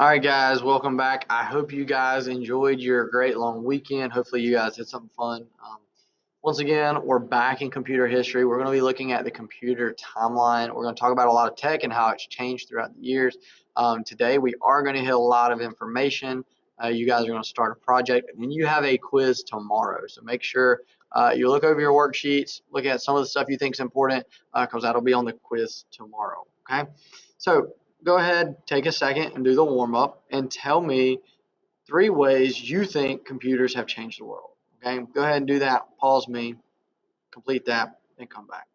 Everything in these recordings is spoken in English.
All right, guys, welcome back. I hope you guys enjoyed your great long weekend. Hopefully, you guys did something fun. Once again, we're back in computer history. We're going to be looking at the computer timeline. We're going to talk about a lot of tech and how it's changed throughout the years. Today, we are going to hit a lot of information. You guys are going to start a project, and then you have a quiz tomorrow. So make sure you look over your worksheets, look at some of the stuff you think is important, because that'll be on the quiz tomorrow. Okay, so go ahead, take a second, and do the warm up, and tell me 3 ways you think computers have changed the world. Okay, go ahead and do that. Pause me, complete that, and come back.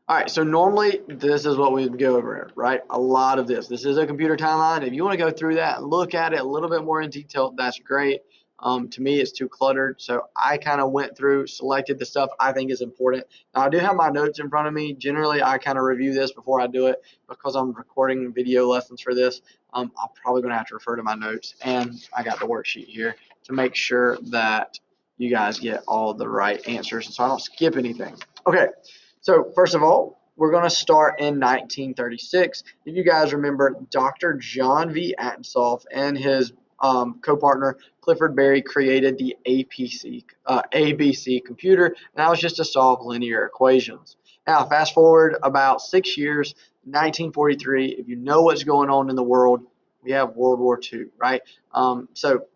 All right, so normally this is what we would go over, right? A lot of this. This is a computer timeline. If you want to go through that and look at it a little bit more in detail, that's great. To me, it's too cluttered, so I kind of went through, selected the stuff I think is important. Now, I do have my notes in front of me. Generally, I kind of review this before I do it because I'm recording video lessons for this. I'm probably going to have to refer to my notes, and I got the worksheet here to make sure that you guys get all the right answers so I don't skip anything. Okay. So first of all, we're going to start in 1936. If you guys remember, Dr. John V. Antonoff and his co-partner Clifford Berry created the ABC computer, and that was just to solve linear equations. Now, fast forward about 6 years, 1943. If you know what's going on in the world, we have World War II, right? So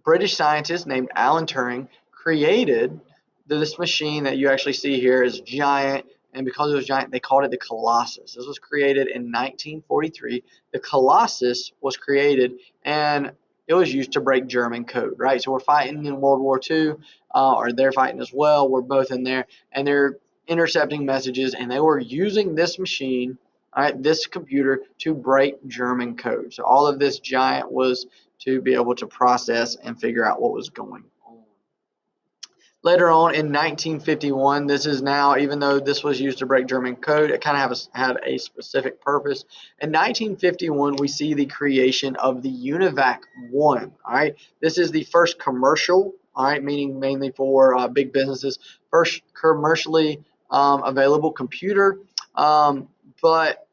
British scientist named Alan Turing created this machine that you actually see here is giant, and because it was giant, they called it the Colossus. This was created in 1943. The Colossus was created, and it was used to break German code, right? So we're fighting in World War II, or they're fighting as well. We're both in there, and they're intercepting messages, and they were using this machine, all right, this computer, to break German code. So all of this giant was to be able to process and figure out what was going on. Later on in 1951, this is now, even though this was used to break German code, it kind of had a specific purpose. In 1951, we see the creation of the UNIVAC 1. All right, this is the first commercial, all right, meaning mainly for big businesses, first commercially available computer. But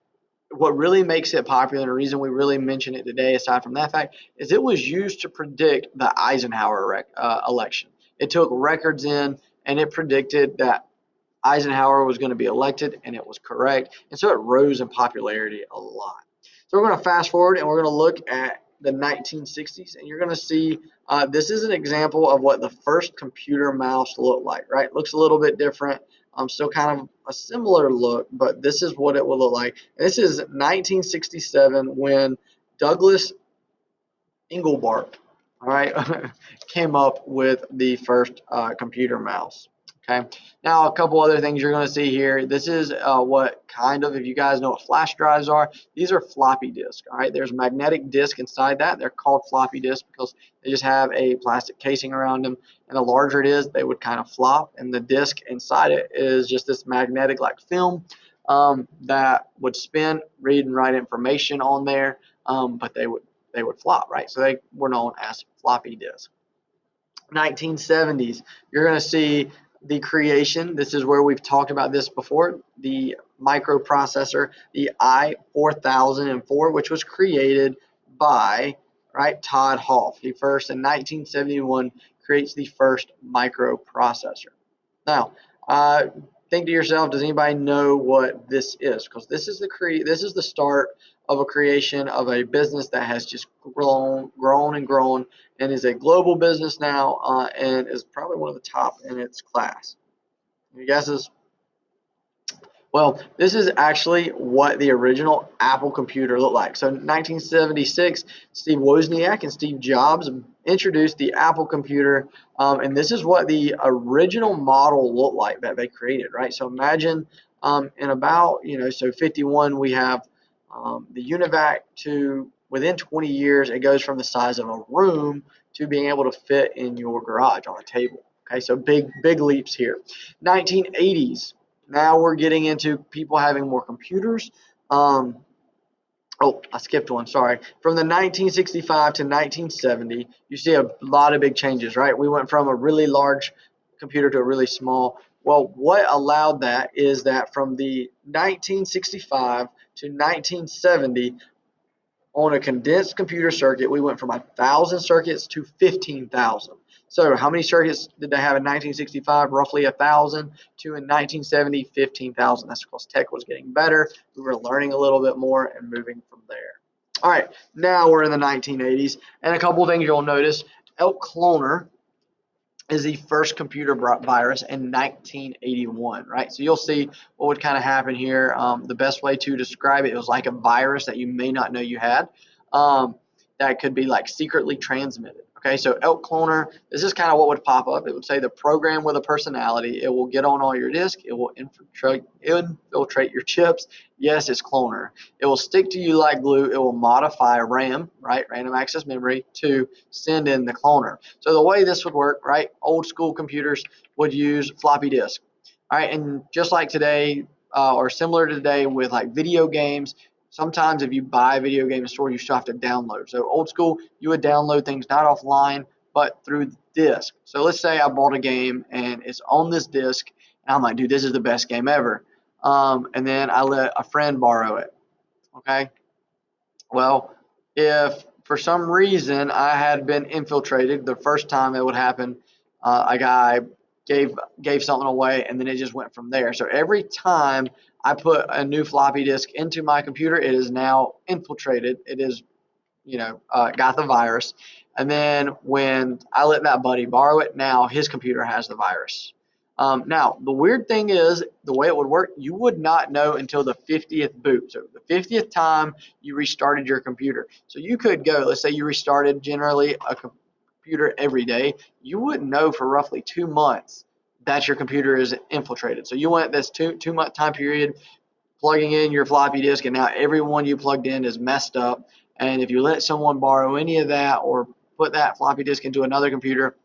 what really makes it popular, and the reason we really mention it today, aside from that fact, is it was used to predict the Eisenhower election. It took records in, and it predicted that Eisenhower was going to be elected, and it was correct. And so it rose in popularity a lot. So we're going to fast forward, and we're going to look at the 1960s, and you're going to see this is an example of what the first computer mouse looked like, right? It looks a little bit different. Still kind of a similar look, but this is what it will look like. And this is 1967 when Douglas Engelbart, all right, came up with the first computer mouse. Okay. Now, a couple other things you're going to see here. This is what kind of, if you guys know what flash drives are, these are floppy disks. All right. There's a magnetic disk inside that. They're called floppy disks because they just have a plastic casing around them. And the larger it is, they would kind of flop. And the disk inside it is just this magnetic like film that would spin, read, and write information on there. But they would flop, right? So they were known as floppy disks. 1970s, you're going to see the creation. This is where we've talked about this before. The microprocessor, the i4004, which was created by Todd Hall. He first in 1971 creates the first microprocessor. Now, think to yourself, does anybody know what this is? Because this is the start of a creation of a business that has just grown and grown, and is a global business now, and is probably one of the top in its class. Any guesses? Well, this is actually what the original Apple computer looked like. So in 1976, Steve Wozniak and Steve Jobs introduced the Apple computer, and this is what the original model looked like that they created, right? So imagine in about, so 51, we have the UNIVAC to, within 20 years, it goes from the size of a room to being able to fit in your garage on a table. Okay, so big leaps here. 1980s. Now we're getting into people having more computers. Oh, I skipped one, sorry. From the 1965 to 1970, you see a lot of big changes, right? We went from a really large computer to a really small. Well, what allowed that is that from the 1965 to 1970, On a condensed computer circuit, we went from 1,000 circuits to 15,000. So how many circuits did they have in 1965? Roughly 1,000. To in 1970, 15,000. That's because tech was getting better. We were learning a little bit more and moving from there. All right, now we're in the 1980s, and a couple of things you'll notice. Elk Cloner is the first computer virus in 1981, right? So you'll see what would kind of happen here. The best way to describe it was like a virus that you may not know you had, that could be like secretly transmitted. Okay, so Elk Cloner, this is kind of what would pop up. It would say the program with a personality. It will get on all your disk. It will infiltrate your chips. Yes, it's Cloner. It will stick to you like glue. It will modify RAM, right, random access memory, to send in the cloner. So the way this would work, right, old school computers would use floppy disk. All right, and just like today, or similar to today with like video games, sometimes if you buy a video game store, you still have to download. So old school, you would download things not offline, but through the disk. So let's say I bought a game and it's on this disk, and I'm like, dude, this is the best game ever. And then I let a friend borrow it. Okay. Well, if for some reason I had been infiltrated, the first time it would happen, a guy gave something away, and then it just went from there. So every time I put a new floppy disk into my computer, it is now infiltrated. It is, got the virus. And then when I let that buddy borrow it, now his computer has the virus. Now, the weird thing is the way it would work, you would not know until the 50th boot. So the 50th time you restarted your computer. So you could go, let's say you restarted generally a computer every day. You wouldn't know for roughly 2 months that your computer is infiltrated. So you went this two-month time period plugging in your floppy disk, and now every one you plugged in is messed up. And if you let someone borrow any of that or put that floppy disk into another computer,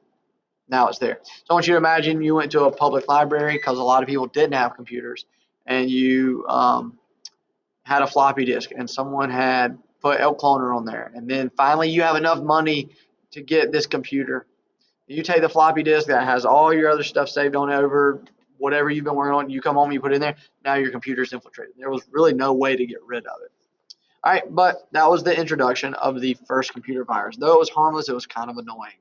now it's there. So I want you to imagine you went to a public library, because a lot of people didn't have computers, and you had a floppy disk, and someone had put Elk Cloner on there. And then finally you have enough money to get this computer. You take the floppy disk that has all your other stuff saved on over, whatever you've been working on, you come home, you put it in there, now your computer's infiltrated. There was really no way to get rid of it. All right, but that was the introduction of the first computer virus. Though it was harmless, it was kind of annoying.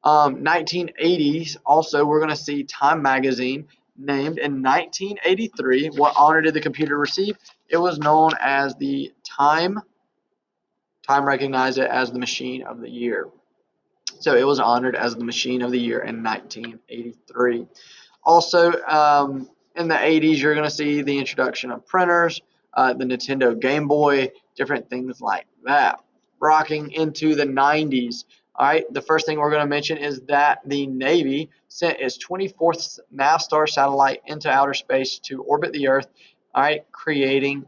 1980s, also, we're going to see Time Magazine named in 1983. What honor did the computer receive? It was known as the Time recognized it as the Machine of the Year. So it was honored as the Machine of the Year in 1983. Also, in the 80s, you're going to see the introduction of printers, the Nintendo Game Boy, different things like that. Rocking into the 90s. All right, the first thing we're going to mention is that the Navy sent its 24th Navstar satellite into outer space to orbit the Earth, all right, creating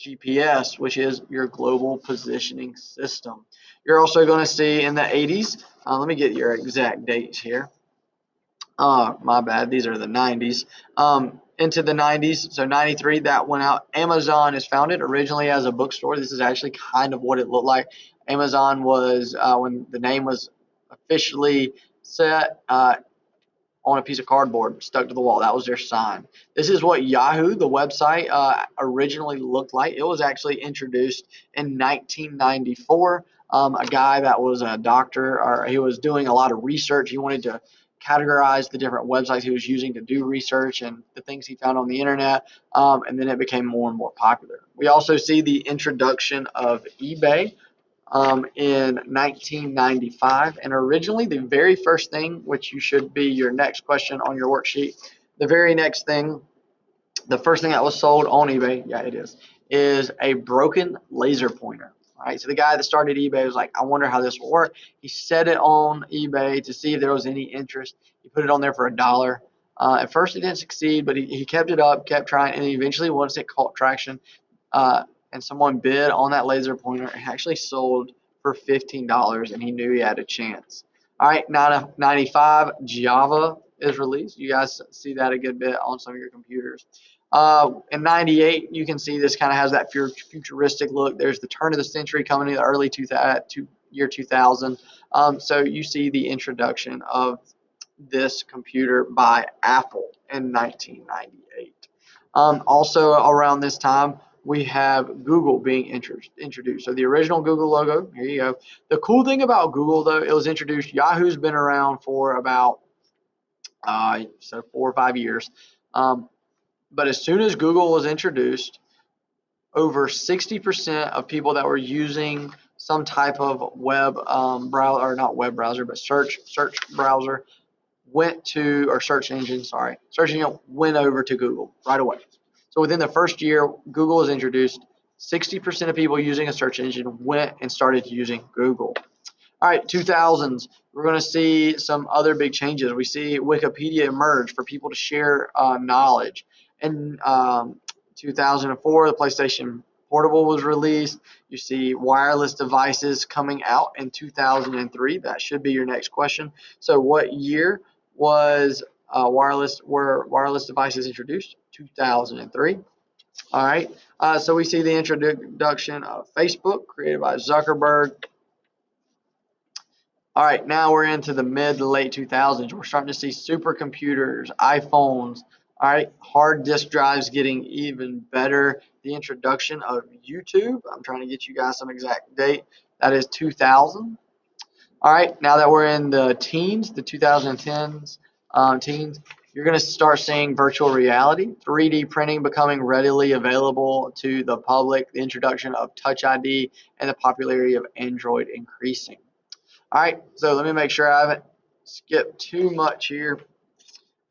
GPS, which is your global positioning system. You're also going to see in the 80s, let me get your exact dates here. My bad. These are the 90s. Into the 90s, so 93, that went out. Amazon is founded originally as a bookstore. This is actually kind of what it looked like. Amazon was, when the name was officially set, on a piece of cardboard stuck to the wall. That was their sign. This is what Yahoo, the website, originally looked like. It was actually introduced in 1994. A guy that was a doctor, or he was doing a lot of research. He wanted to categorize the different websites he was using to do research and the things he found on the internet, and then it became more and more popular. We also see the introduction of eBay, in 1995. And originally, the very first thing, which you should be your next question on your worksheet, the very next thing, the first thing that was sold on eBay, yeah, it is a broken laser pointer. All right, so the guy that started eBay was like, I wonder how this will work. He set it on eBay to see if there was any interest. He put it on there for $1. At first, it didn't succeed, but he kept it up, kept trying, and eventually, once it caught traction, and someone bid on that laser pointer, it actually sold for $15, and he knew he had a chance. All right, 95, Java is released. You guys see that a good bit on some of your computers. In 98, you can see this kind of has that futuristic look. There's the turn of the century coming in the early year 2000. So you see the introduction of this computer by Apple in 1998. Also around this time, we have Google being introduced. So the original Google logo, here you go. The cool thing about Google, though, it was introduced. Yahoo's been around for about 4 or 5 years. But as soon as Google was introduced, over 60% of people that were using some type of web browser, or not web browser, but search browser, went to, or search engine, went over to Google right away. So within the first year Google was introduced, 60% of people using a search engine went and started using Google. All right, 2000s, we're going to see some other big changes. We see Wikipedia emerge for people to share knowledge. In 2004, the PlayStation Portable was released. You see wireless devices coming out in 2003. That should be your next question. So what year was were wireless devices introduced? 2003. All right. So we see the introduction of Facebook, created by Zuckerberg. All right, now we're into the mid to late 2000s. We're starting to see supercomputers, iPhones, all right, hard disk drives getting even better. The introduction of YouTube. I'm trying to get you guys some exact date. That is 2000. All right, now that we're in the teens, the 2010s, teens, you're going to start seeing virtual reality, 3D printing becoming readily available to the public, the introduction of Touch ID, and the popularity of Android increasing. All right, so let me make sure I haven't skipped too much here.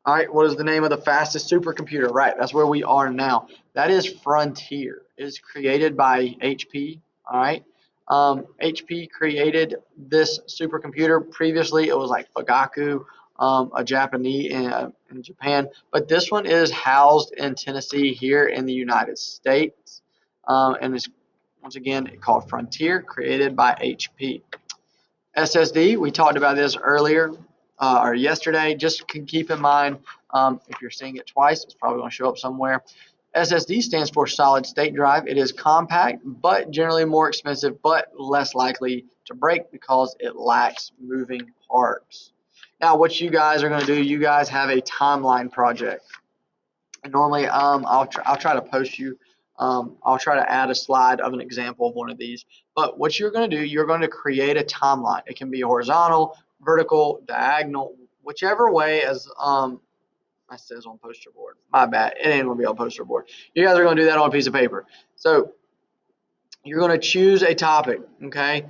All right, what is the name of the fastest supercomputer? Right, that's where we are now. That is Frontier. It is created by HP. All right, HP created this supercomputer. Previously, it was like Fugaku, a Japanese in Japan, but this one is housed in Tennessee here in the United States, and is once again called Frontier, created by HP. SSD, we talked about this earlier or yesterday. Just keep in mind, if you're seeing it twice, it's probably going to show up somewhere. SSD stands for solid state drive. It is compact, but generally more expensive, but less likely to break because it lacks moving parts. Now, what you guys are going to do, you guys have a timeline project. And normally, I'll try to post you. I'll try to add a slide of an example of one of these. But what you're going to do, you're going to create a timeline. It can be horizontal, vertical, diagonal, whichever way, as I says on poster board. My bad. It ain't going to be on poster board. You guys are going to do that on a piece of paper. So you're going to choose a topic. Okay.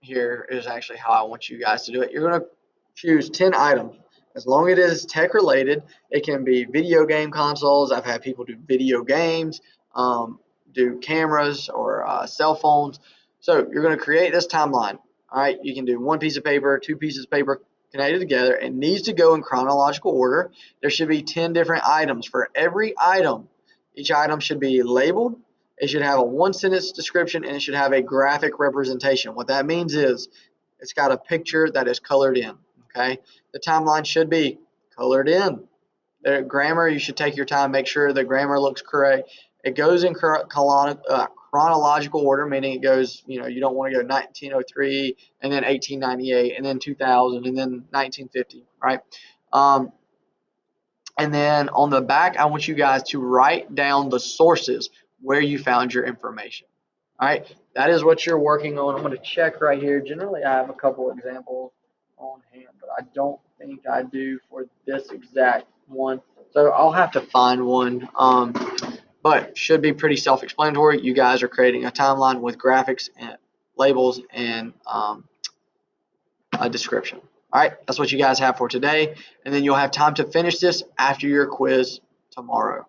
Here is actually how I want you guys to do it. You're going to choose 10 items. As long as it is tech related, it can be video game consoles. I've had people do video games, do cameras or cell phones. So you're going to create this timeline. All right, you can do one piece of paper, two pieces of paper connected together. It needs to go in chronological order. There should be 10 different items. For every item, each item should be labeled. It should have a one-sentence description, and it should have a graphic representation. What that means is it's got a picture that is colored in. Okay, the timeline should be colored in. The grammar, you should take your time, make sure the grammar looks correct. It goes in chronological order, meaning it goes, you don't want to go 1903 and then 1898 and then 2000 and then 1950, right? And then on the back, I want you guys to write down the sources where you found your information. All right, that is what you're working on. I'm going to check right here. Generally, I have a couple examples on hand, but I don't think I do for this exact one. So I'll have to find one, but should be pretty self-explanatory. You guys are creating a timeline with graphics and labels and a description. All right, that's what you guys have for today, and then you'll have time to finish this after your quiz tomorrow.